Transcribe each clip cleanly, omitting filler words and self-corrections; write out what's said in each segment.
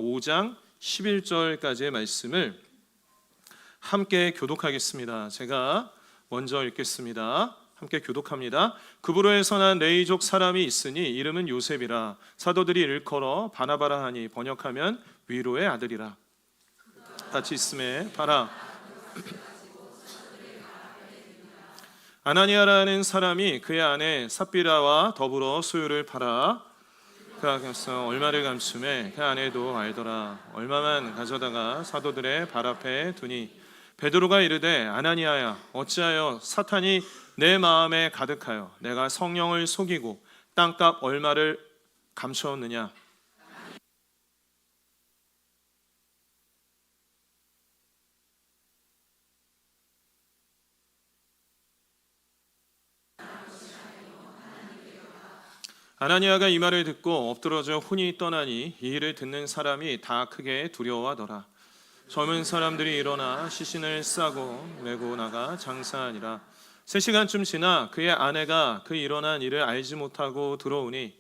5장 11절까지의 말씀을 함께 교독하겠습니다. 제가 먼저 읽겠습니다. 함께 교독합니다. 그브로에 선한 레이족 사람이 있으니 이름은 요셉이라. 사도들이 일컬어 바나바라 하니 번역하면 위로의 아들이라. 같이 있음에 봐라. 아나니아라는 사람이 그의 아내 삽비라와 더불어 소유를 팔아 그가 얼마를 감춤해 그 아내도 알더라. 얼마만 가져다가 사도들의 발 앞에 두니 베드로가 이르되 아나니아야 어찌하여 사탄이 내 마음에 가득하여 내가 성령을 속이고 땅값 얼마를 감추었느냐. 아나니아가 이 말을 듣고 엎드러져 혼이 떠나니 이 일을 듣는 사람이 다 크게 두려워하더라. 젊은 사람들이 일어나 시신을 싸고 메고 나가 장사하니라. 3시간쯤 지나 그의 아내가 그 일어난 일을 알지 못하고 들어오니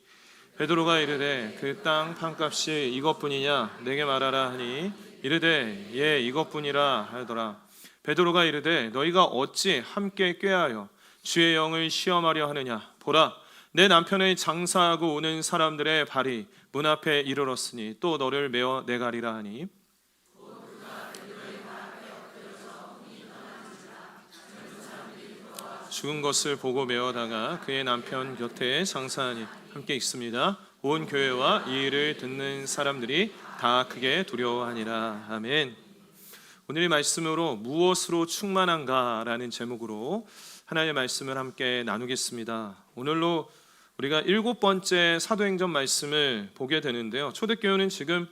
베드로가 이르되 그 땅 판값이 이것뿐이냐 내게 말하라 하니 이르되 예 이것뿐이라 하더라. 베드로가 이르되 너희가 어찌 함께 꾀하여 주의 영을 시험하려 하느냐. 보라 내 남편의 장사하고 오는 사람들의 발이 문 앞에 이르렀으니 또 너를 메어 내가리라 하니 죽은 것을 보고 메어다가 그의 남편 곁에 장사하니 함께 읽습니다. 온 교회와 이 일을 듣는 사람들이 다 크게 두려워하니라. 아멘. 오늘의 말씀으로 무엇으로 충만한가라는 제목으로 하나님의 말씀을 함께 나누겠습니다. 오늘로 우리가 7번째 사도행전 말씀을 보게 되는데요. 초대교회는 지금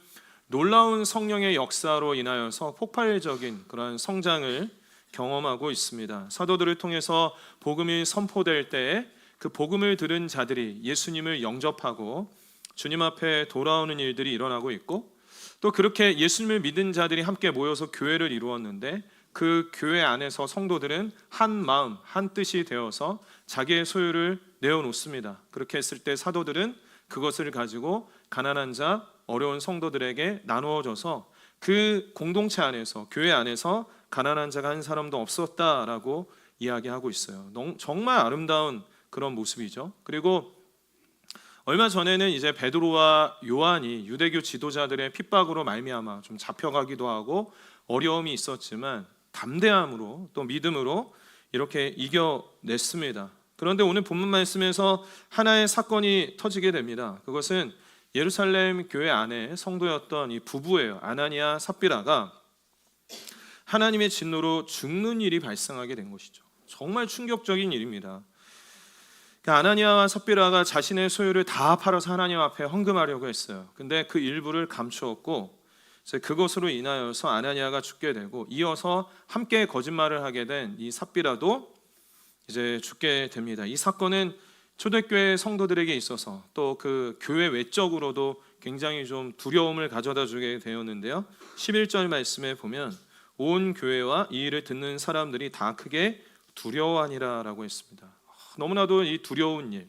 놀라운 성령의 역사로 인하여서 폭발적인 그런 성장을 경험하고 있습니다. 사도들을 통해서 복음이 선포될 때 그 복음을 들은 자들이 예수님을 영접하고 주님 앞에 돌아오는 일들이 일어나고 있고 또 그렇게 예수님을 믿은 자들이 함께 모여서 교회를 이루었는데 그 교회 안에서 성도들은 한 마음, 한 뜻이 되어서 자기의 소유를 내어놓습니다. 그렇게 했을 때 사도들은 그것을 가지고 가난한 자, 어려운 성도들에게 나누어져서 그 공동체 안에서, 교회 안에서 가난한 자가 한 사람도 없었다라고 이야기하고 있어요. 정말 아름다운 그런 모습이죠. 그리고 얼마 전에는 이제 베드로와 요한이 유대교 지도자들의 핍박으로 말미암아 좀 잡혀가기도 하고 어려움이 있었지만 담대함으로 또 믿음으로 이렇게 이겨냈습니다. 그런데 오늘 본문 말씀에서 하나의 사건이 터지게 됩니다. 그것은 예루살렘 교회 안에 성도였던 이 부부예요. 아나니아 삽비라가 하나님의 진노로 죽는 일이 발생하게 된 것이죠. 정말 충격적인 일입니다. 아나니아와 삽비라가 자신의 소유를 다 팔아서 하나님 앞에 헌금하려고 했어요. 근데 그 일부를 감추었고 그것으로 인하여서 아나니아가 죽게 되고 이어서 함께 거짓말을 하게 된 이 삽비라도 이제 죽게 됩니다. 이 사건은 초대교회 성도들에게 있어서 또 그 교회 외적으로도 굉장히 좀 두려움을 가져다 주게 되었는데요. 11절 말씀에 보면 온 교회와 이 일을 듣는 사람들이 다 크게 두려워하니라라고 했습니다. 너무나도 이 두려운 일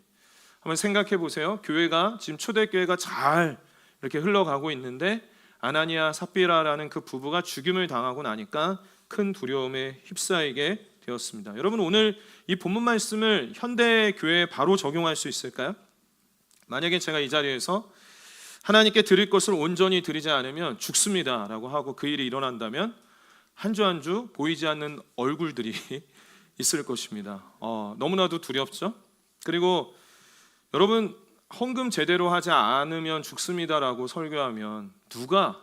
한번 생각해 보세요. 교회가 지금 초대교회가 잘 이렇게 흘러가고 있는데 아나니아 삽비라라는 그 부부가 죽임을 당하고 나니까 큰 두려움에 휩싸이게 되었습니다. 여러분 오늘 이 본문 말씀을 현대 교회에 바로 적용할 수 있을까요? 만약에 제가 이 자리에서 하나님께 드릴 것을 온전히 드리지 않으면 죽습니다라고 하고 그 일이 일어난다면 한 주 한 주 보이지 않는 얼굴들이 있을 것입니다. 너무나도 두렵죠. 그리고 여러분 헌금 제대로 하지 않으면 죽습니다라고 설교하면 누가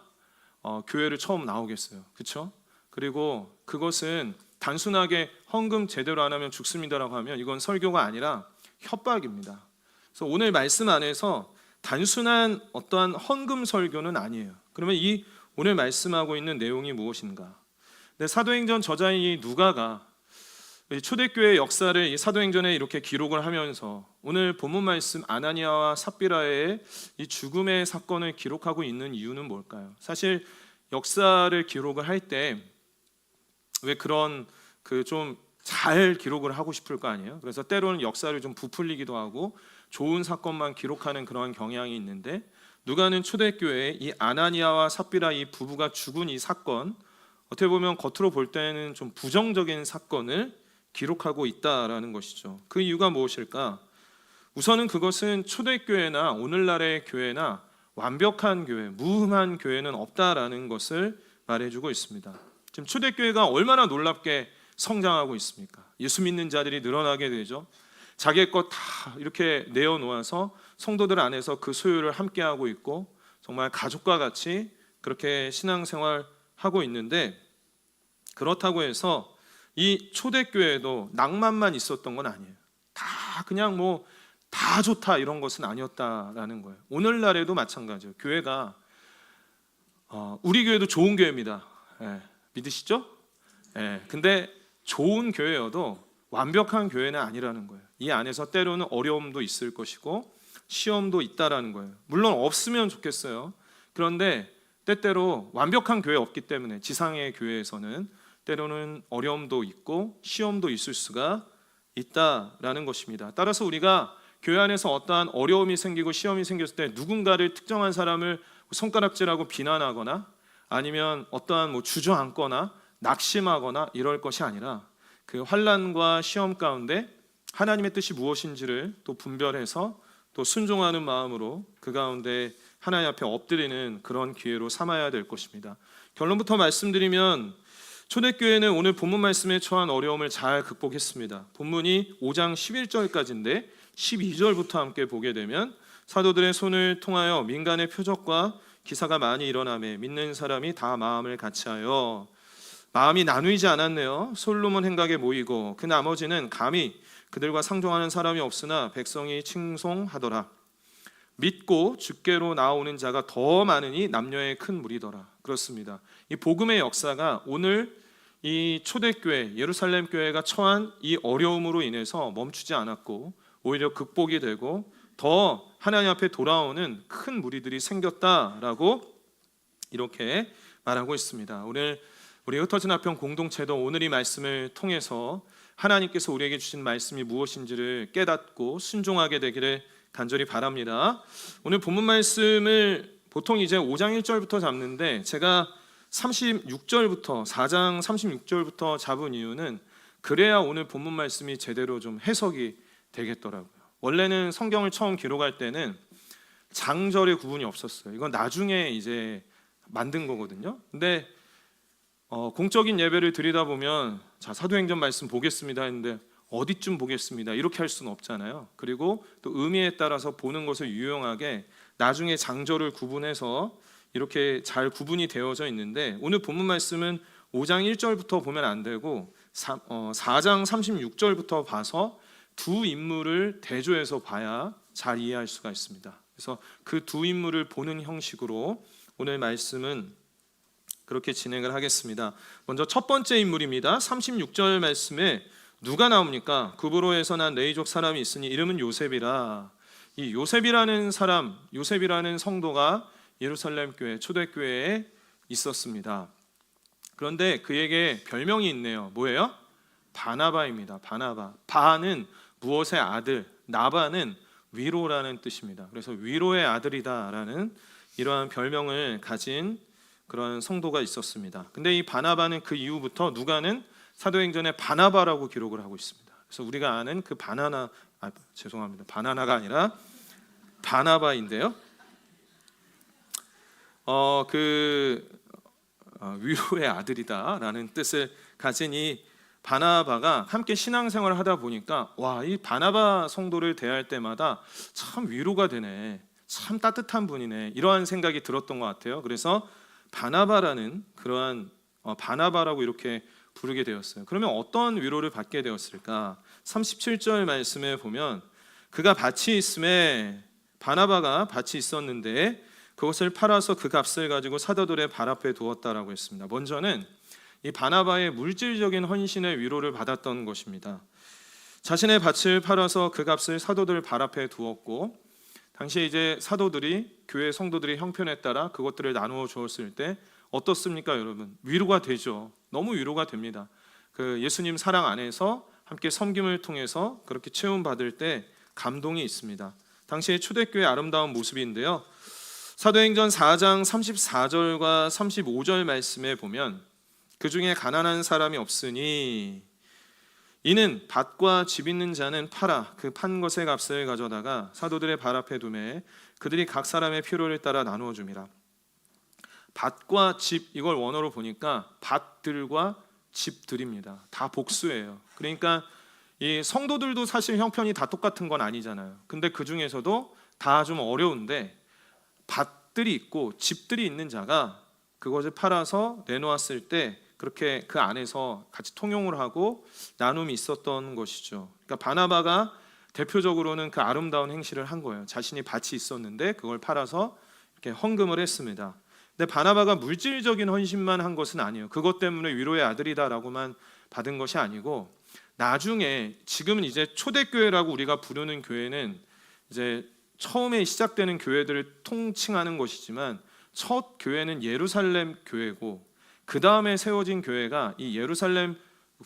교회를 처음 나오겠어요, 그렇죠? 그리고 그것은 단순하게 헌금 제대로 안 하면 죽습니다라고 하면 이건 설교가 아니라 협박입니다. 그래서 오늘 말씀 안에서 단순한 어떠한 헌금 설교는 아니에요. 그러면 이 오늘 말씀하고 있는 내용이 무엇인가? 사도행전 저자인 이 누가가 초대교회 역사를 이 사도행전에 이렇게 기록을 하면서 오늘 본문 말씀 아나니아와 삽비라의 이 죽음의 사건을 기록하고 있는 이유는 뭘까요? 사실 역사를 기록을 할 때 왜 그런 그 좀 잘 기록을 하고 싶을 거 아니에요? 그래서 때로는 역사를 좀 부풀리기도 하고 좋은 사건만 기록하는 그런 경향이 있는데 누가는 초대교회에 이 아나니아와 삽비라 이 부부가 죽은 이 사건, 어떻게 보면 겉으로 볼 때는 좀 부정적인 사건을 기록하고 있다라는 것이죠. 그 이유가 무엇일까? 우선은 그것은 초대교회나 오늘날의 교회나 완벽한 교회, 무흠한 교회는 없다라는 것을 말해주고 있습니다. 지금 초대교회가 얼마나 놀랍게 성장하고 있습니까? 예수 믿는 자들이 늘어나게 되죠. 자기의 것 다 이렇게 내어놓아서 성도들 안에서 그 소유를 함께하고 있고 정말 가족과 같이 그렇게 신앙생활하고 있는데, 그렇다고 해서 이 초대교회도 낭만만 있었던 건 아니에요. 다 그냥 뭐 다 좋다 이런 것은 아니었다라는 거예요. 오늘날에도 마찬가지예요. 교회가 우리 교회도 좋은 교회입니다. 예, 믿으시죠? 예, 근데 좋은 교회여도 완벽한 교회는 아니라는 거예요. 이 안에서 때로는 어려움도 있을 것이고 시험도 있다라는 거예요. 물론 없으면 좋겠어요. 그런데 때때로 완벽한 교회 없기 때문에 지상의 교회에서는 때로는 어려움도 있고 시험도 있을 수가 있다라는 것입니다. 따라서 우리가 교회 안에서 어떠한 어려움이 생기고 시험이 생겼을 때 누군가를 특정한 사람을 손가락질하고 비난하거나 아니면 어떠한 주저앉거나 낙심하거나 이럴 것이 아니라 그 환난과 시험 가운데 하나님의 뜻이 무엇인지를 또 분별해서 또 순종하는 마음으로 그 가운데 하나님 앞에 엎드리는 그런 기회로 삼아야 될 것입니다. 결론부터 말씀드리면 초대교회는 오늘 본문 말씀에 처한 어려움을 잘 극복했습니다. 본문이 5장 11절까지인데 12절부터 함께 보게 되면 사도들의 손을 통하여 민간의 표적과 기사가 많이 일어나매 믿는 사람이 다 마음을 같이하여, 마음이 나누이지 않았네요. 솔로몬 행각에 모이고 그 나머지는 감히 그들과 상종하는 사람이 없으나 백성이 칭송하더라. 믿고 주께로 나오는 자가 더 많으니 남녀의 큰 무리더라. 그렇습니다. 이 복음의 역사가 오늘 이 초대교회 예루살렘 교회가 처한 이 어려움으로 인해서 멈추지 않았고 오히려 극복이 되고 더 하나님 앞에 돌아오는 큰 무리들이 생겼다라고 이렇게 말하고 있습니다. 오늘 우리 흩어진 화평 공동체도 오늘 이 말씀을 통해서 하나님께서 우리에게 주신 말씀이 무엇인지를 깨닫고 순종하게 되기를 간절히 바랍니다. 오늘 본문 말씀을 보통 이제 5장 1절부터 잡는데 제가 36절부터 4장 36절부터 잡은 이유는 그래야 오늘 본문 말씀이 제대로 좀 해석이 되겠더라고요. 원래는 성경을 처음 기록할 때는 장절의 구분이 없었어요. 이건 나중에 이제 만든 거거든요. 근데 공적인 예배를 드리다 보면 자 사도행전 말씀 보겠습니다 했는데 어디쯤 보겠습니다 이렇게 할 수는 없잖아요. 그리고 또 의미에 따라서 보는 것을 유용하게 나중에 장절을 구분해서 이렇게 잘 구분이 되어져 있는데 오늘 본문 말씀은 5장 1절부터 보면 안 되고 4장 36절부터 봐서 두 인물을 대조해서 봐야 잘 이해할 수가 있습니다. 그래서 그 두 인물을 보는 형식으로 오늘 말씀은 그렇게 진행을 하겠습니다. 먼저 첫 번째 인물입니다. 36절 말씀에 누가 나옵니까? 구브로에서 난 레이족 사람이 있으니 이름은 요셉이라. 이 요셉이라는 사람, 요셉이라는 성도가 예루살렘 교회 초대교회에 있었습니다. 그런데 그에게 별명이 있네요. 뭐예요? 바나바입니다. 바나바. 바는 무엇의 아들, 나바는 위로라는 뜻입니다. 그래서 위로의 아들이다라는 이러한 별명을 가진 그런 성도가 있었습니다. 근데 이 바나바는 그 이후부터 누가는 사도행전에 바나바라고 기록을 하고 있습니다. 그래서 우리가 아는 그 바나나가 아니라 바나바인데요. 위로의 아들이다라는 뜻을 가진 이 바나바가 함께 신앙생활을 하다 보니까 이 바나바 성도를 대할 때마다 참 위로가 되네, 참 따뜻한 분이네 이러한 생각이 들었던 것 같아요. 그래서 바나바라는 그러한 바나바라고 이렇게 부르게 되었어요. 그러면 어떤 위로를 받게 되었을까? 37절 말씀에 보면 그가 밭이 있음에 바나바가 밭이 있었는데 그것을 팔아서 그 값을 가지고 사도들의 발 앞에 두었다라고 했습니다. 먼저는 이 바나바의 물질적인 헌신의 위로를 받았던 것입니다. 자신의 밭을 팔아서 그 값을 사도들 발 앞에 두었고 당시에 이제 사도들이 교회 성도들의 형편에 따라 그것들을 나누어 주었을 때 어떻습니까, 여러분? 위로가 되죠. 너무 위로가 됩니다. 그 예수님 사랑 안에서 함께 섬김을 통해서 그렇게 채움 받을 때 감동이 있습니다. 당시의 초대교회의 아름다운 모습인데요. 사도행전 4장 34절과 35절 말씀에 보면 그 중에 가난한 사람이 없으니 이는 밭과 집 있는 자는 팔아 그 판 것의 값을 가져다가 사도들의 발 앞에 두매 그들이 각 사람의 필요를 따라 나누어 줌이라. 밭과 집, 이걸 원어로 보니까 밭들과 집들입니다. 다 복수예요. 그러니까 이 성도들도 사실 형편이 다 똑같은 건 아니잖아요. 근데 그 중에서도 다 좀 어려운데 밭들이 있고 집들이 있는 자가 그것을 팔아서 내놓았을 때 그렇게 그 안에서 같이 통용을 하고 나눔이 있었던 것이죠. 그러니까 바나바가 대표적으로는 그 아름다운 행실을 한 거예요. 자신이 밭이 있었는데 그걸 팔아서 이렇게 헌금을 했습니다. 근데 바나바가 물질적인 헌신만 한 것은 아니에요. 그것 때문에 위로의 아들이다라고만 받은 것이 아니고 나중에 지금은 이제 초대교회라고 우리가 부르는 교회는 이제 처음에 시작되는 교회들을 통칭하는 것이지만 첫 교회는 예루살렘 교회고 그 다음에 세워진 교회가 이 예루살렘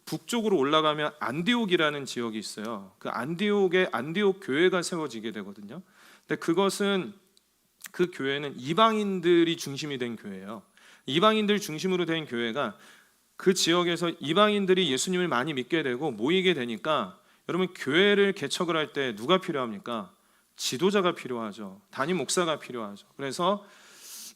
북쪽으로 올라가면 안디옥이라는 지역이 있어요. 그 안디옥에 안디옥 교회가 세워지게 되거든요. 근데 그 교회는 이방인들이 중심이 된 교회예요. 이방인들 중심으로 된 교회가 그 지역에서 이방인들이 예수님을 많이 믿게 되고 모이게 되니까 여러분 교회를 개척을 할 때 누가 필요합니까? 지도자가 필요하죠. 담임 목사가 필요하죠. 그래서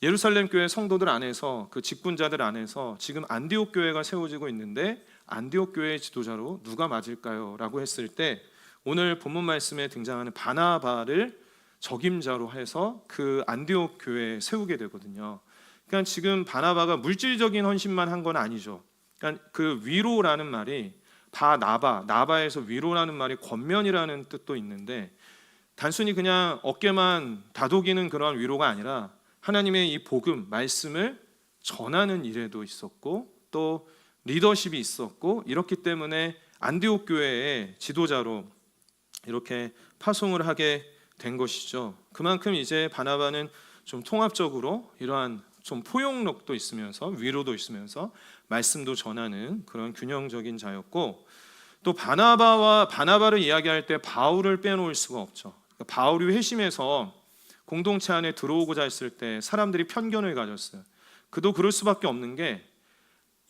예루살렘 교회 성도들 안에서 그 직분자들 안에서 지금 안디옥 교회가 세워지고 있는데 안디옥 교회의 지도자로 누가 맞을까요? 라고 했을 때 오늘 본문 말씀에 등장하는 바나바를 적임자로 해서 그 안디옥 교회에 세우게 되거든요. 그러니까 지금 바나바가 물질적인 헌신만 한 건 아니죠. 그러니까 그 위로라는 말이 나바에서 위로라는 말이 권면이라는 뜻도 있는데 단순히 그냥 어깨만 다독이는 그런 위로가 아니라 하나님의 이 복음, 말씀을 전하는 일에도 있었고 또 리더십이 있었고 이렇기 때문에 안디옥 교회의 지도자로 이렇게 파송을 하게 된 것이죠. 그만큼 이제 바나바는 좀 통합적으로 이러한 좀 포용력도 있으면서 위로도 있으면서 말씀도 전하는 그런 균형적인 자였고 또 바나바를 이야기할 때 바울을 빼놓을 수가 없죠. 그러니까 바울이 회심해서 공동체 안에 들어오고자 했을 때 사람들이 편견을 가졌어요. 그도 그럴 수밖에 없는 게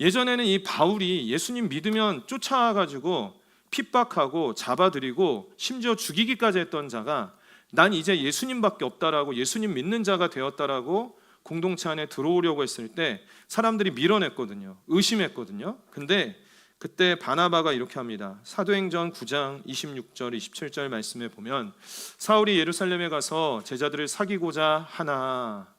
예전에는 이 바울이 예수님 믿으면 쫓아가지고 핍박하고 잡아들이고 심지어 죽이기까지 했던 자가 난 이제 예수님밖에 없다라고 예수님 믿는 자가 되었다라고 공동체 안에 들어오려고 했을 때 사람들이 밀어냈거든요. 의심했거든요. 근데 그때 바나바가 이렇게 합니다. 사도행전 9장 26절 27절 말씀에 보면 사울이 예루살렘에 가서 제자들을 사귀고자 하나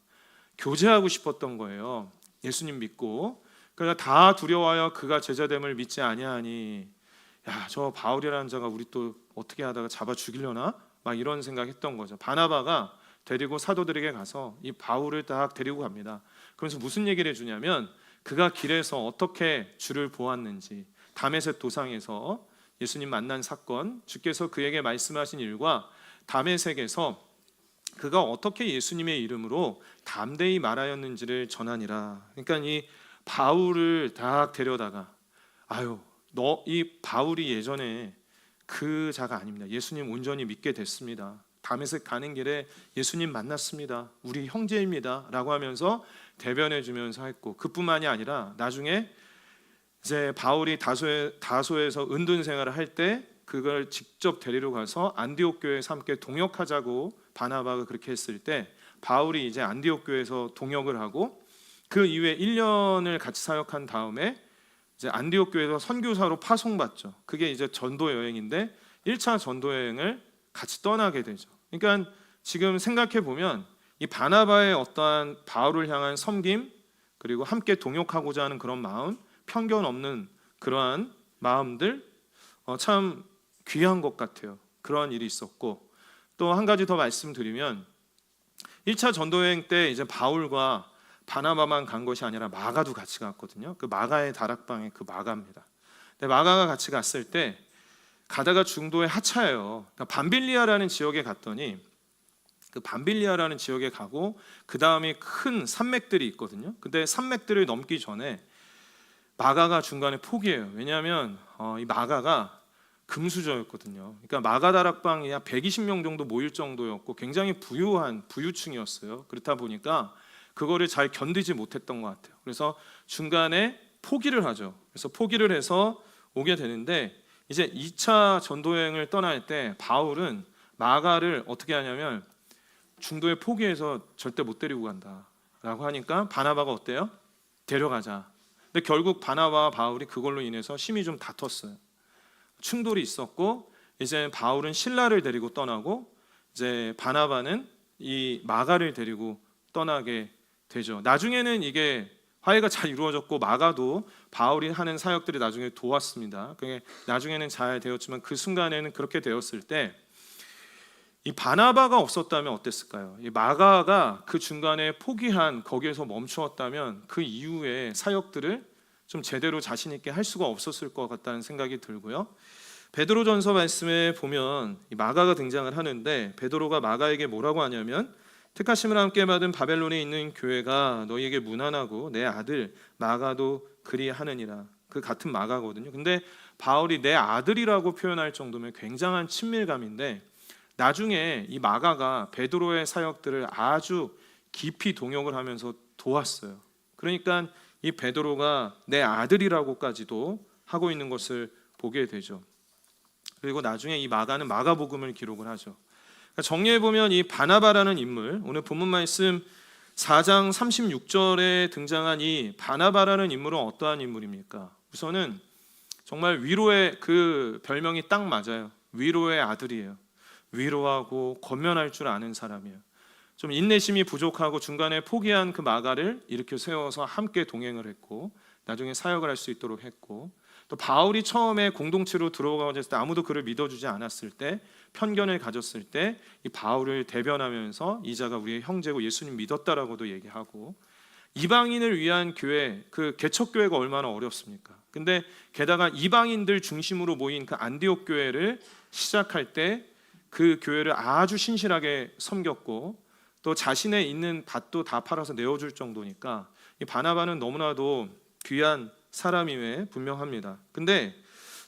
교제하고 싶었던 거예요. 예수님 믿고. 그러나 다 두려워하여 그가 제자됨을 믿지 아니하니 야, 저 바울이라는 자가 우리 또 어떻게 하다가 잡아 죽이려나? 막 이런 생각했던 거죠. 바나바가 데리고 사도들에게 가서 이 바울을 딱 데리고 갑니다. 그러면서 무슨 얘기를 해주냐면 그가 길에서 어떻게 주를 보았는지 다메섹 도상에서 예수님 만난 사건, 주께서 그에게 말씀하신 일과 다메섹에서 그가 어떻게 예수님의 이름으로 담대히 말하였는지를 전하니라. 그러니까 이 바울을 딱 데려다가 이 바울이 예전에 그 자가 아닙니다. 예수님 온전히 믿게 됐습니다. 다메섹 가는 길에 예수님 만났습니다. 우리 형제입니다. 라고 하면서 대변해 주면서 했고 그뿐만이 아니라 나중에 이제 바울이 다소에서 은둔 생활을 할 때 그걸 직접 데리러 가서 안디옥 교회에서 함께 동역하자고 바나바가 그렇게 했을 때 바울이 이제 안디옥 교회에서 동역을 하고 그 이후에 1년을 같이 사역한 다음에 이제 안디옥 교회에서 선교사로 파송받죠. 그게 이제 전도 여행인데 1차 전도 여행을 같이 떠나게 되죠. 그러니까 지금 생각해 보면 이 바나바의 어떠한 바울을 향한 섬김 그리고 함께 동역하고자 하는 그런 마음, 편견 없는 그러한 마음들 참 귀한 것 같아요. 그런 일이 있었고 또 한 가지 더 말씀드리면 1차 전도 여행 때 이제 바울과 바나바만 간 것이 아니라 마가도 같이 갔거든요. 그 마가의 다락방에 그 마가입니다. 근데 마가가 같이 갔을 때 가다가 중도에 하차해요. 그러니까 밤빌리아라는 지역에 갔더니 그 밤빌리아라는 지역에 가고 그 다음에 큰 산맥들이 있거든요. 근데 산맥들을 넘기 전에 마가가 중간에 포기해요. 왜냐하면 이 마가가 금수저였거든요. 그러니까 마가다락방이 약 120명 정도 모일 정도였고 굉장히 부유한 부유층이었어요. 그렇다 보니까 그거를 잘 견디지 못했던 것 같아요. 그래서 중간에 포기를 하죠. 그래서 포기를 해서 오게 되는데 이제 2차 전도여행을 떠날 때 바울은 마가를 어떻게 하냐면 중도에 포기해서 절대 못 데리고 간다라고 하니까 바나바가 어때요? 데려가자. 근데 결국 바나바와 바울이 그걸로 인해서 심히 좀 다퉜어요. 충돌이 있었고 이제 바울은 실라를 데리고 떠나고 이제 바나바는 이 마가를 데리고 떠나게 되죠. 나중에는 이게 화해가 잘 이루어졌고 마가도 바울이 하는 사역들이 나중에 도왔습니다. 그게 나중에는 잘 되었지만 그 순간에는 그렇게 되었을 때 이 바나바가 없었다면 어땠을까요? 이 마가가 그 중간에 포기한 거기에서 멈추었다면 그 이후에 사역들을 좀 제대로 자신 있게 할 수가 없었을 것 같다는 생각이 들고요. 베드로전서 말씀에 보면 이 마가가 등장을 하는데 베드로가 마가에게 뭐라고 하냐면 택하심을 함께 받은 바벨론에 있는 교회가 너희에게 문안하고 내 아들 마가도 그리하느니라. 그 같은 마가거든요. 근데 바울이 내 아들이라고 표현할 정도면 굉장한 친밀감인데 나중에 이 마가가 베드로의 사역들을 아주 깊이 동역을 하면서 도왔어요. 그러니까 이 베드로가 내 아들이라고까지도 하고 있는 것을 보게 되죠. 그리고 나중에 이 마가는 마가복음을 기록을 하죠. 그러니까 정리해 보면 이 바나바라는 인물, 오늘 본문 말씀 4장 36절에 등장한 이 바나바라는 인물은 어떠한 인물입니까? 우선은 정말 위로의 그 별명이 딱 맞아요. 위로의 아들이에요. 위로하고 권면할 줄 아는 사람이에요. 좀 인내심이 부족하고 중간에 포기한 그 마가를 일으켜 세워서 함께 동행을 했고 나중에 사역을 할 수 있도록 했고 또 바울이 처음에 공동체로 들어가고 했을 때 아무도 그를 믿어주지 않았을 때 편견을 가졌을 때 이 바울을 대변하면서 이 자가 우리의 형제고 예수님 믿었다라고도 얘기하고 이방인을 위한 교회, 그 개척교회가 얼마나 어렵습니까? 근데 게다가 이방인들 중심으로 모인 그 안디옥 교회를 시작할 때 그 교회를 아주 신실하게 섬겼고 또 자신의 있는 밭도 다 팔아서 내어줄 정도니까 이 바나바는 너무나도 귀한 사람임에 분명합니다. 근데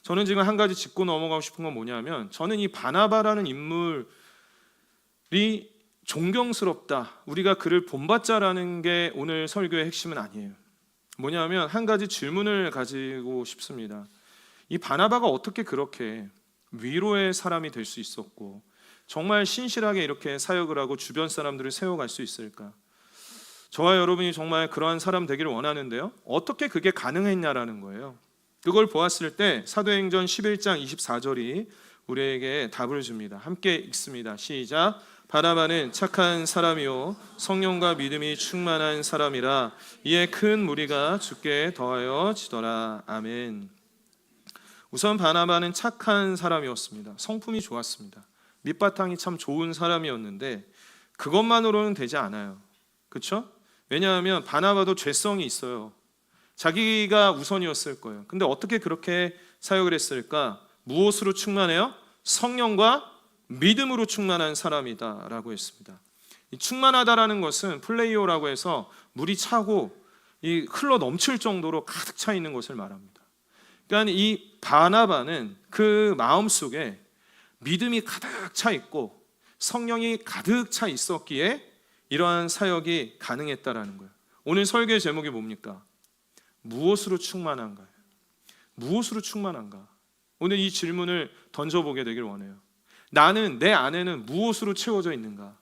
저는 지금 한 가지 짚고 넘어가고 싶은 건 뭐냐면 저는 이 바나바라는 인물이 존경스럽다, 우리가 그를 본받자라는 게 오늘 설교의 핵심은 아니에요. 뭐냐면 한 가지 질문을 가지고 싶습니다. 이 바나바가 어떻게 그렇게 위로의 사람이 될 수 있었고 정말 신실하게 이렇게 사역을 하고 주변 사람들을 세워갈 수 있을까? 저와 여러분이 정말 그러한 사람 되기를 원하는데요, 어떻게 그게 가능했냐라는 거예요. 그걸 보았을 때 사도행전 11장 24절이 우리에게 답을 줍니다. 함께 읽습니다. 시작. 바나바는 착한 사람이요 성령과 믿음이 충만한 사람이라 이에 큰 무리가 주께 더하여 지더라. 아멘. 우선 바나바는 착한 사람이었습니다. 성품이 좋았습니다. 밑바탕이 참 좋은 사람이었는데 그것만으로는 되지 않아요. 그렇죠? 왜냐하면 바나바도 죄성이 있어요. 자기가 우선이었을 거예요. 근데 어떻게 그렇게 사역을 했을까? 무엇으로 충만해요? 성령과 믿음으로 충만한 사람이다라고 했습니다. 이 충만하다라는 것은 플레이오라고 해서 물이 차고 이 흘러 넘칠 정도로 가득 차 있는 것을 말합니다. 그러니까 이 바나바는 그 마음속에 믿음이 가득 차 있고 성령이 가득 차 있었기에 이러한 사역이 가능했다라는 거예요. 오늘 설교의 제목이 뭡니까? 무엇으로 충만한가요? 무엇으로 충만한가? 오늘 이 질문을 던져보게 되길 원해요. 나는, 내 안에는 무엇으로 채워져 있는가?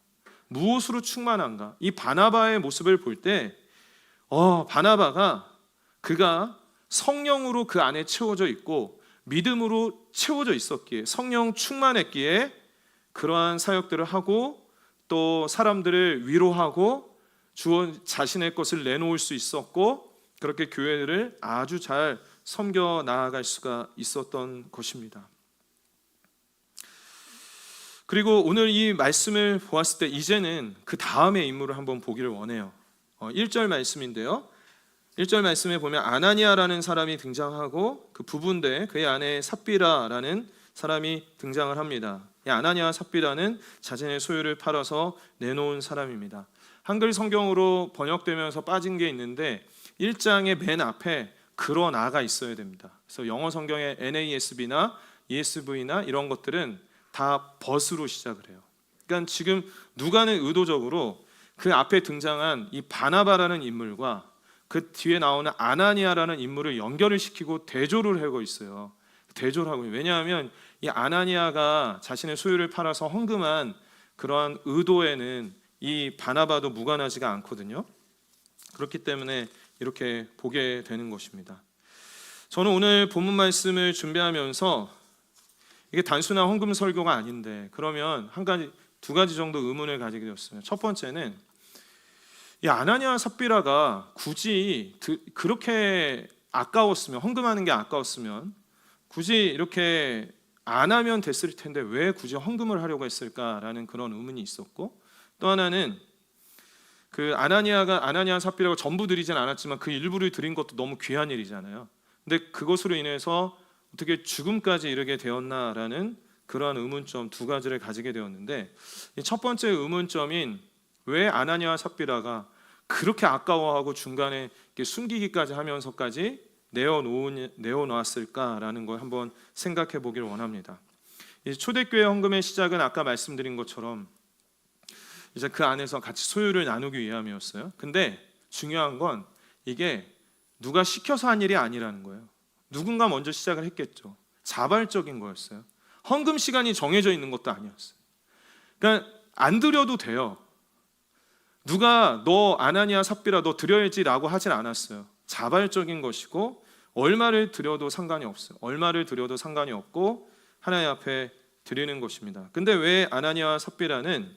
무엇으로 충만한가? 이 바나바의 모습을 볼 때 바나바가 그가 성령으로 그 안에 채워져 있고 믿음으로 채워져 있었기에, 성령 충만했기에 그러한 사역들을 하고 또 사람들을 위로하고 자신의 것을 내놓을 수 있었고 그렇게 교회를 아주 잘 섬겨 나아갈 수가 있었던 것입니다. 그리고 오늘 이 말씀을 보았을 때 이제는 그 다음의 인물을 한번 보기를 원해요. 1절 말씀인데요, 1절 말씀에 보면 아나니아라는 사람이 등장하고 그 부부인데 그의 아내 삽비라라는 사람이 등장을 합니다. 이 아나니아와 삽비라는 자신의 소유를 팔아서 내놓은 사람입니다. 한글 성경으로 번역되면서 빠진 게 있는데 1장의 맨 앞에 그러나가 있어야 됩니다. 그래서 영어 성경의 NASB나 ESV나 이런 것들은 다 벗으로 시작을 해요. 그러니까 지금 누가는 의도적으로 그 앞에 등장한 이 바나바라는 인물과 그 뒤에 나오는 아나니아라는 인물을 연결을 시키고 대조를 하고 있어요. 대조를 하고. 왜냐하면 이 아나니아가 자신의 소유를 팔아서 헌금한 그러한 의도에는 이 바나바도 무관하지가 않거든요. 그렇기 때문에 이렇게 보게 되는 것입니다. 저는 오늘 본문 말씀을 준비하면서 이게 단순한 헌금 설교가 아닌데 그러면 두 가지 정도 의문을 가지게 되었어요. 첫 번째는 이 아나니아 삽비라가 굳이 그렇게 아까웠으면, 헌금하는 게 아까웠으면 굳이 이렇게 안 하면 됐을 텐데 왜 굳이 헌금을 하려고 했을까라는 그런 의문이 있었고, 또 하나는 그 아나니아 삽비라가 전부 드리진 않았지만 그 일부를 드린 것도 너무 귀한 일이잖아요. 근데 그것으로 인해서 어떻게 죽음까지 이르게 되었나라는 그러한 의문점 두 가지를 가지게 되었는데, 첫 번째 의문점인 왜 아나니아와 삽비라가 그렇게 아까워하고 중간에 숨기기까지 하면서까지 내어놓았을까라는 걸 한번 생각해 보기를 원합니다. 초대교회 헌금의 시작은 아까 말씀드린 것처럼 이제 그 안에서 같이 소유를 나누기 위함이었어요. 근데 중요한 건 이게 누가 시켜서 한 일이 아니라는 거예요. 누군가 먼저 시작을 했겠죠. 자발적인 거였어요. 헌금 시간이 정해져 있는 것도 아니었어요. 그러니까 안 드려도 돼요. 누가 너 아나니아 삽비라 너 드려야지라고 하진 않았어요. 자발적인 것이고 얼마를 드려도 상관이 없어요. 얼마를 드려도 상관이 없고 하나님 앞에 드리는 것입니다. 근데 왜 아나니아 삽비라는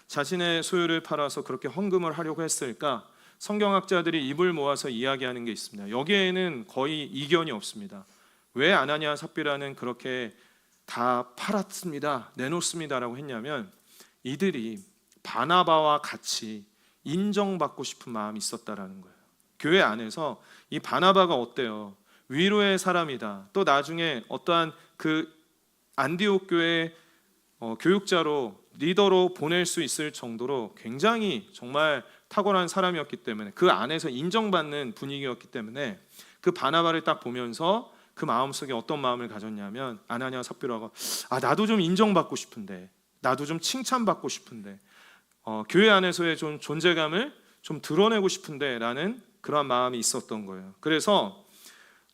자신의 소유를 팔아서 그렇게 헌금을 하려고 했을까? 성경학자들이 입을 모아서 이야기하는 게 있습니다. 여기에는 거의 이견이 없습니다. 왜 아나니아 삽비라는 그렇게 다 팔았습니다, 내놓습니다라고 했냐면 이들이 바나바와 같이 인정받고 싶은 마음이 있었다라는 거예요. 교회 안에서 이 바나바가 어때요? 위로의 사람이다. 또 나중에 어떠한 그 안디옥 교회 교육자로 리더로 보낼 수 있을 정도로 굉장히 정말 탁월한 사람이었기 때문에 그 안에서 인정받는 분위기였기 때문에 그 바나바를 딱 보면서 그 마음속에 어떤 마음을 가졌냐면 아나니아 삽비라가 나도 좀 인정받고 싶은데, 나도 좀 칭찬받고 싶은데, 교회 안에서의 좀 존재감을 좀 드러내고 싶은데 라는 그런 마음이 있었던 거예요. 그래서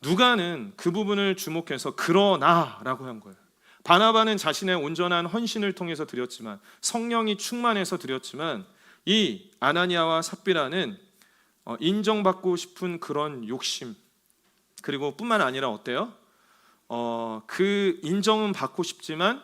누가는 그 부분을 주목해서 그러나 라고 한 거예요. 바나바는 자신의 온전한 헌신을 통해서 드렸지만, 성령이 충만해서 드렸지만, 이 아나니아와 삽비라는 인정받고 싶은 그런 욕심, 그리고 뿐만 아니라 어때요? 그 인정은 받고 싶지만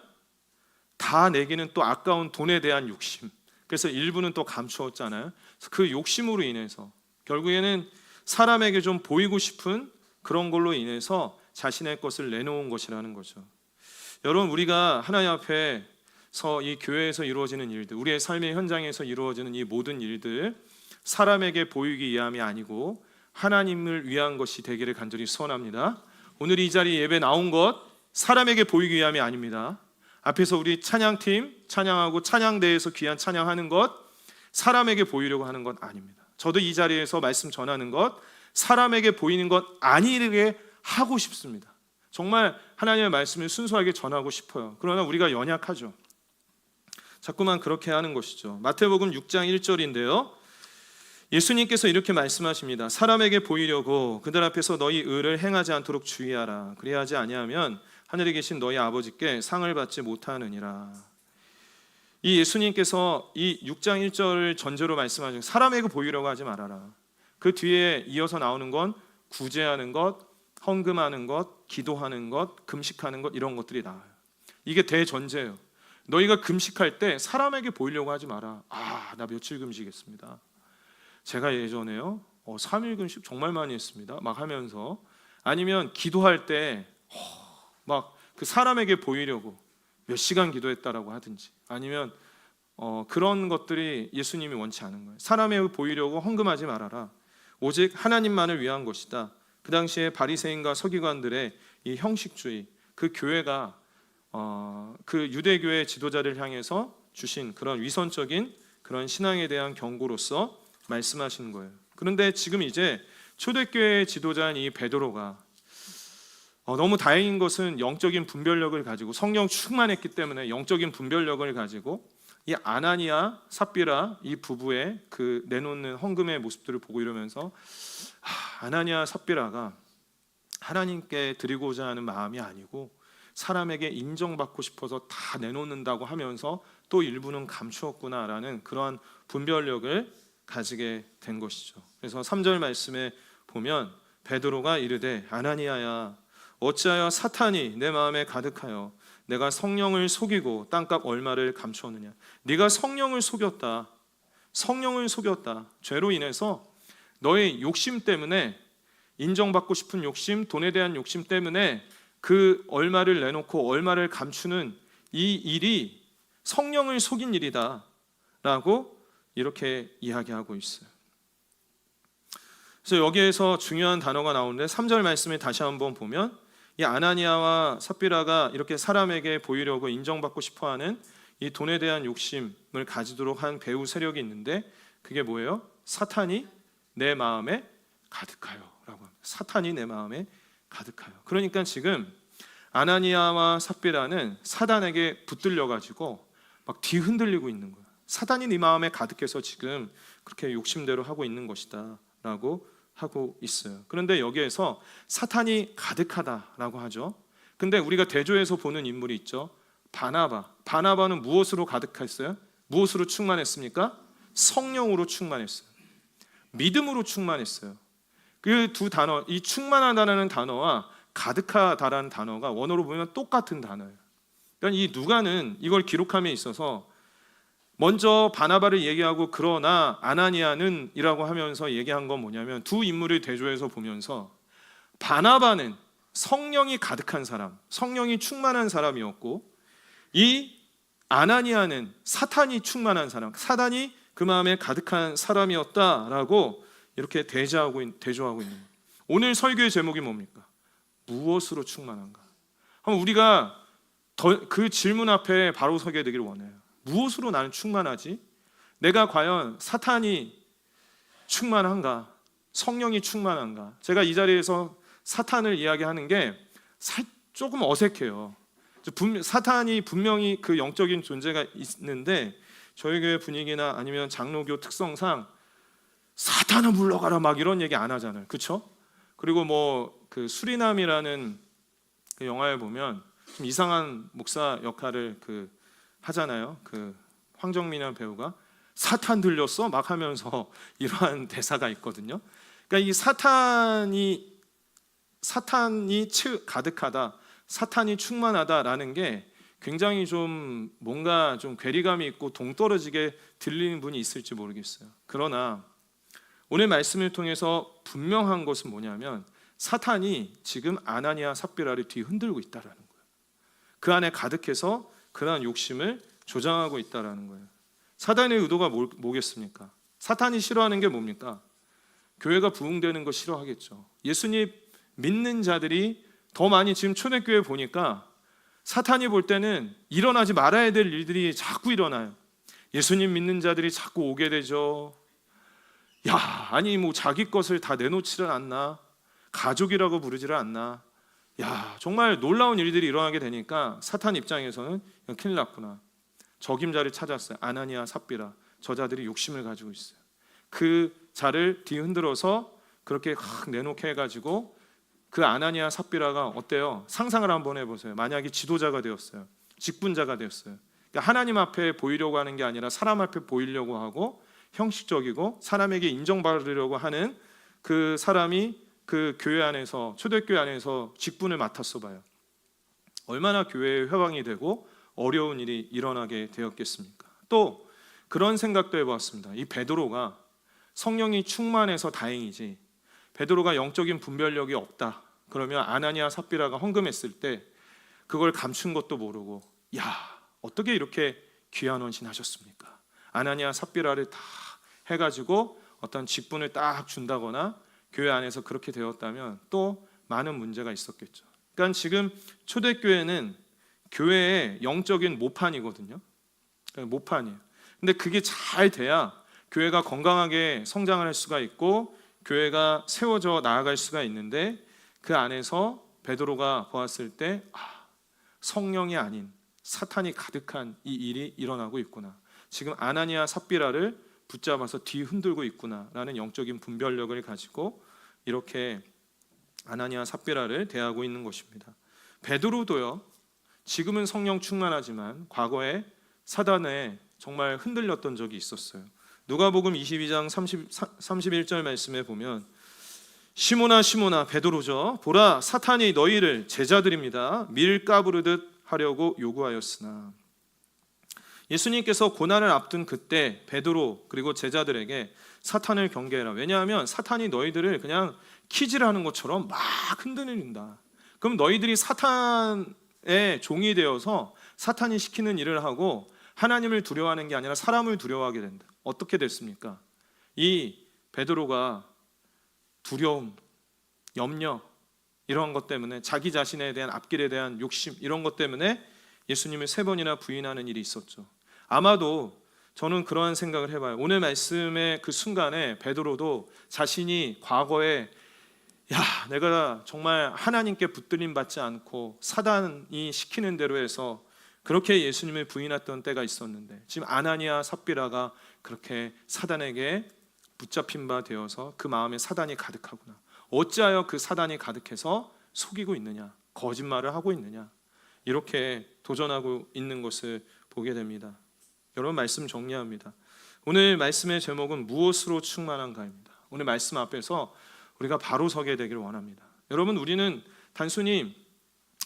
다 내기는 또 아까운 돈에 대한 욕심, 그래서 일부는 또 감추었잖아요. 그 욕심으로 인해서 결국에는 사람에게 좀 보이고 싶은 그런 걸로 인해서 자신의 것을 내놓은 것이라는 거죠. 여러분, 우리가 하나님 앞에서 이 교회에서 이루어지는 일들, 우리의 삶의 현장에서 이루어지는 이 모든 일들, 사람에게 보이기 위함이 아니고 하나님을 위한 것이 되기를 간절히 소원합니다. 오늘 이 자리 예배 나온 것 사람에게 보이기 위함이 아닙니다. 앞에서 우리 찬양팀 찬양하고 찬양대에서 귀한 찬양하는 것 사람에게 보이려고 하는 건 아닙니다. 저도 이 자리에서 말씀 전하는 것 사람에게 보이는 것 아니게 하고 싶습니다. 정말 하나님의 말씀을 순수하게 전하고 싶어요. 그러나 우리가 연약하죠. 자꾸만 그렇게 하는 것이죠. 마태복음 6장 1절인데요. 예수님께서 이렇게 말씀하십니다. 사람에게 보이려고 그들 앞에서 너희 의를 행하지 않도록 주의하라. 그리하지 아니하면 하늘에 계신 너희 아버지께 상을 받지 못하느니라. 이 예수님께서 이 6장 1절을 전제로 말씀하시는 사람에게 보이려고 하지 말아라. 그 뒤에 이어서 나오는 건 구제하는 것, 헌금하는 것, 기도하는 것, 금식하는 것, 이런 것들이 나와요. 이게 대전제예요. 너희가 금식할 때 사람에게 보이려고 하지 마라. 나 며칠 금식했습니다. 제가 예전에요 3일 금식 정말 많이 했습니다 막 하면서, 아니면 기도할 때 막 그 사람에게 보이려고 몇 시간 기도했다라고 하든지, 아니면 그런 것들이 예수님이 원치 않은 거예요. 사람에게 보이려고 헌금하지 말아라. 오직 하나님만을 위한 것이다. 그 당시에 바리새인과 서기관들의 이 형식주의, 그 교회가 그 유대교의 지도자를 향해서 주신 그런 위선적인 그런 신앙에 대한 경고로서 말씀하시는 거예요. 그런데 지금 이제 초대교회의 지도자인 이 베드로가 너무 다행인 것은 영적인 분별력을 가지고 성령 충만했기 때문에 영적인 분별력을 가지고 이 아나니아 삽비라 이 부부의 그 내놓는 헌금의 모습들을 보고 이러면서 아나니아 삽비라가 하나님께 드리고자 하는 마음이 아니고 사람에게 인정받고 싶어서 다 내놓는다고 하면서 또 일부는 감추었구나라는 그러한 분별력을 가지게 된 것이죠. 그래서 3절 말씀에 보면 베드로가 이르되 아나니아야 어찌하여 사탄이 내 마음에 가득하여 내가 성령을 속이고 땅값 얼마를 감추었느냐. 네가 성령을 속였다. 성령을 속였다. 죄로 인해서 너의 욕심 때문에, 인정받고 싶은 욕심, 돈에 대한 욕심 때문에 그 얼마를 내놓고 얼마를 감추는 이 일이 성령을 속인 일이다 라고 이렇게 이야기하고 있어요. 그래서 여기에서 중요한 단어가 나오는데 3절 말씀을 다시 한번 보면 이 아나니아와 삽비라가 이렇게 사람에게 보이려고 인정받고 싶어하는 이 돈에 대한 욕심을 가지도록 한 배후 세력이 있는데 그게 뭐예요? 사탄이 내 마음에 가득하여 라고 합니다. 사탄이 내 마음에 가득하여. 그러니까 지금 아나니아와 삽비라는 사단에게 붙들려 가지고 막 뒤흔들리고 있는 거예요. 사단이 네 마음에 가득해서 지금 그렇게 욕심대로 하고 있는 것이다 라고 하고 있어요. 그런데 여기에서 사탄이 가득하다라고 하죠. 근데 우리가 대조해서 보는 인물이 있죠. 바나바. 바나바는 무엇으로 가득했어요? 무엇으로 충만했습니까? 성령으로 충만했어요. 믿음으로 충만했어요. 그 두 단어, 이 충만하다라는 단어와 가득하다라는 단어가 원어로 보면 똑같은 단어예요. 그러니까 이 누가는 이걸 기록함에 있어서 먼저 바나바를 얘기하고 그러나 아나니아는 이라고 하면서 얘기한 건 뭐냐면 두 인물을 대조해서 보면서 바나바는 성령이 가득한 사람, 성령이 충만한 사람이었고 이 아나니아는 사탄이 충만한 사람, 사단이 그 마음에 가득한 사람이었다라고 이렇게 대조하고 있는 거예요. 오늘 설교의 제목이 뭡니까? 무엇으로 충만한가? 한번 우리가 그 질문 앞에 바로 서게 되기를 원해요. 무엇으로 나는 충만하지? 내가 과연 사탄이 충만한가? 성령이 충만한가? 제가 이 자리에서 사탄을 이야기하는 게 조금 어색해요. 사탄이 분명히 그 영적인 존재가 있는데 저희 교회 분위기나 아니면 장로교 특성상 사탄아 물러가라 막 이런 얘기 안 하잖아요. 그렇죠? 그리고 뭐 그 수리남이라는 그 영화에 보면 좀 이상한 목사 역할을 하잖아요. 그 황정민이라는 배우가 사탄 들렸어 막 하면서 이러한 대사가 있거든요. 그러니까 이 사탄이 가득하다, 사탄이 충만하다라는 게 굉장히 좀 뭔가 좀 괴리감이 있고 동떨어지게 들리는 분이 있을지 모르겠어요. 그러나 오늘 말씀을 통해서 분명한 것은 뭐냐면 사탄이 지금 아나니아 삽비라를 뒤흔들고 있다라는 거예요. 그 안에 가득해서 그러한 욕심을 조장하고 있다라는 거예요. 사단의 의도가 뭐겠습니까? 사탄이 싫어하는 게 뭡니까? 교회가 부흥되는 거 싫어하겠죠. 예수님 믿는 자들이 더 많이 지금 초대교회 보니까 사탄이 볼 때는 일어나지 말아야 될 일들이 자꾸 일어나요. 예수님 믿는 자들이 자꾸 오게 되죠. 아니 뭐 자기 것을 다 내놓지를 않나? 가족이라고 부르지를 않나? 정말 놀라운 일들이 일어나게 되니까 사탄 입장에서는 큰일 났구나. 적임자를 찾았어요. 아나니아 삽비라. 저 자들이 욕심을 가지고 있어요. 그 자를 뒤흔들어서 그렇게 확 내놓게 해가지고 그 아나니아 삽비라가 어때요? 상상을 한번 해보세요. 만약에 지도자가 되었어요. 직분자가 되었어요. 그러니까 하나님 앞에 보이려고 하는 게 아니라 사람 앞에 보이려고 하고 형식적이고 사람에게 인정받으려고 하는 그 사람이 그 교회 안에서, 초대교회 안에서 직분을 맡았어 봐요. 얼마나 교회의 회방이 되고 어려운 일이 일어나게 되었겠습니까? 또 그런 생각도 해보았습니다. 이 베드로가 성령이 충만해서 다행이지, 베드로가 영적인 분별력이 없다 그러면 아나니아 삽비라가 헌금했을 때 그걸 감춘 것도 모르고 어떻게 이렇게 귀한 헌신하셨습니까? 아나니아 삽비라를 다 해가지고 어떤 직분을 딱 준다거나 교회 안에서 그렇게 되었다면 또 많은 문제가 있었겠죠. 그러니까 지금 초대교회는 교회의 영적인 모판이거든요. 모판이에요. 근데 그게 잘 돼야 교회가 건강하게 성장을 할 수가 있고 교회가 세워져 나아갈 수가 있는데 그 안에서 베드로가 보았을 때 성령이 아닌 사탄이 가득한 이 일이 일어나고 있구나. 지금 아나니아 삽비라를 붙잡아서 뒤흔들고 있구나라는 영적인 분별력을 가지고 이렇게 아나니아 삽비라를 대하고 있는 것입니다. 베드로도요, 지금은 성령 충만하지만 과거에 사단에 정말 흔들렸던 적이 있었어요. 누가복음 22장 31절 말씀에 보면 시몬아 시몬아 베드로죠, 보라 사탄이 너희를 제자들입니다 밀 까부르듯 하려고 요구하였으나. 예수님께서 고난을 앞둔 그때 베드로 그리고 제자들에게 사탄을 경계해라. 왜냐하면 사탄이 너희들을 그냥 키질하는 것처럼 막 흔들린다. 그럼 너희들이 사탄의 종이 되어서 사탄이 시키는 일을 하고 하나님을 두려워하는 게 아니라 사람을 두려워하게 된다. 어떻게 됐습니까? 이 베드로가 두려움, 염려 이런 것 때문에 자기 자신에 대한 앞길에 대한 욕심 이런 것 때문에 예수님을 3번이나 부인하는 일이 있었죠. 아마도 저는 그러한 생각을 해봐요. 오늘 말씀의 그 순간에 베드로도 자신이 과거에 내가 정말 하나님께 붙들림 받지 않고 사단이 시키는 대로 해서 그렇게 예수님을 부인했던 때가 있었는데 지금 아나니아 삽비라가 그렇게 사단에게 붙잡힌 바 되어서 그 마음에 사단이 가득하구나. 어찌하여 그 사단이 가득해서 속이고 있느냐, 거짓말을 하고 있느냐, 이렇게 도전하고 있는 것을 보게 됩니다. 여러분, 말씀 정리합니다. 오늘 말씀의 제목은 무엇으로 충만한가입니다. 오늘 말씀 앞에서 우리가 바로 서게 되기를 원합니다. 여러분, 우리는 단순히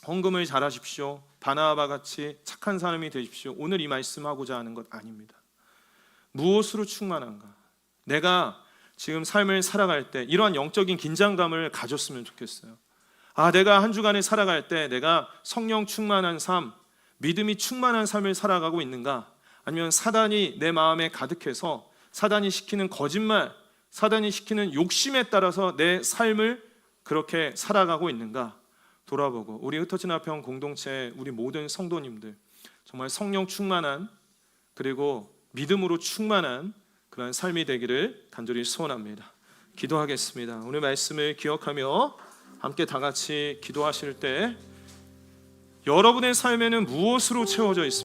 헌금을 잘하십시오, 바나바 같이 착한 사람이 되십시오, 오늘 이 말씀하고자 하는 것 아닙니다. 무엇으로 충만한가? 내가 지금 삶을 살아갈 때 이러한 영적인 긴장감을 가졌으면 좋겠어요. 내가 한 주간을 살아갈 때 내가 성령 충만한 삶, 믿음이 충만한 삶을 살아가고 있는가? 아니면 사단이 내 마음에 가득해서 사단이 시키는 거짓말, 사단이 시키는 욕심에 따라서 내 삶을 그렇게 살아가고 있는가? 돌아보고 우리 흩어진 화평 공동체 우리 모든 성도님들 정말 성령 충만한 그리고 믿음으로 충만한 그런 삶이 되기를 간절히 소원합니다. 기도하겠습니다. 오늘 말씀을 기억하며 함께 다 같이 기도하실 때 여러분의 삶에는 무엇으로 채워져 있습니까?